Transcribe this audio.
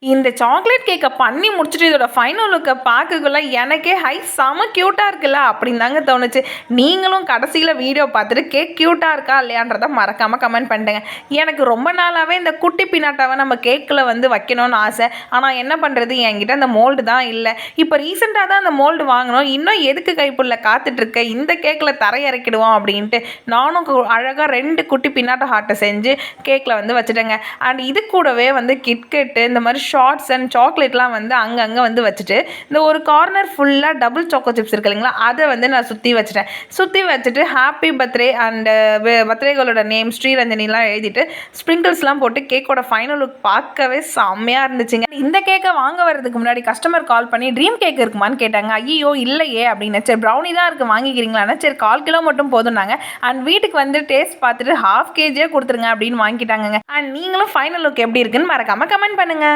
இந்த சாக்லேட் கேக்க பண்ணி முடிச்சுட்டு இதோட ஃபைனல் லுக்க பார்க்கக்குள்ள எனக்கே செம கியூட்டா இருக்குல்ல அப்படின்னு தாங்க தோணுச்சு. நீங்களும் கடைசியில வீடியோ பார்த்துட்டு கேக் கியூட்டா இருக்கா இல்லையான்றத மறக்காம கமெண்ட் பண்ணிட்டேங்க. எனக்கு ரொம்ப நாளாவே இந்த குட்டி பினாட்டாவை நம்ம கேக்கில் வந்து வைக்கணும்னு ஆசை. ஆனால் என்ன பண்ணுறது, என்கிட்ட அந்த மோல்டு தான் இல்லை. இப்போ ரீசெண்டாக தான் அந்த மோல்டு வாங்கணும். இன்னும் எதுக்கு கைப்புள்ள காத்துட்ருக்க, இந்த கேக்கில் தரையிறக்கிடுவோம் அப்படின்ட்டு நானும் அழகாக 2 குட்டி பினாட்டா ஹார்ட்டை செஞ்சு கேக்கில் வந்து வச்சுட்டேங்க. அண்ட் இது கூடவே வந்து கிட்கெட்டு இந்த மாதிரி ஷார்ட்ஸ் அண்ட் சாக்லேட்லாம் வந்து அங்கங்கே வந்து வச்சுட்டு இந்த ஒரு கார்னர் ஃபுல்லாக டபுள் சாக்கோ சிப்ஸ் இருக்கு இல்லைங்களா, அதை வந்து நான் சுற்றி வச்சுட்டு ஹாப்பி பர்த்டே அண்டு பர்த்டேகளோட நேம் ஸ்ரீரஞ்சனிலாம் எழுதிட்டு ஸ்ப்ரிங்கிள்ஸ்லாம் போட்டு கேக்கோட ஃபைனல் லுக் பார்க்கவே செம்மையாக இருந்துச்சுங்க. இந்த கேக்கை வாங்க வரதுக்கு முன்னாடி கஸ்டமர் கால் பண்ணி ட்ரீம் கேக் இருக்குமான்னு கேட்டாங்க. ஐயோ இல்லையே அப்படின்னு. சரி ப்ரௌனி தான் இருக்குது வாங்கிக்கிறீங்களான்னா, சரி 1/4 கிலோ மட்டும் போதும்னாங்க. அண்ட் வீட்டுக்கு வந்து டேஸ்ட் பார்த்துட்டு 1/2 kg கொடுத்துருங்க அப்படின்னு வாங்கிட்டாங்க. அண்ட் நீங்களும் ஃபைனல் லுக் எப்படி இருக்குன்னு மறக்காமல் கமெண்ட் பண்ணுங்கள்.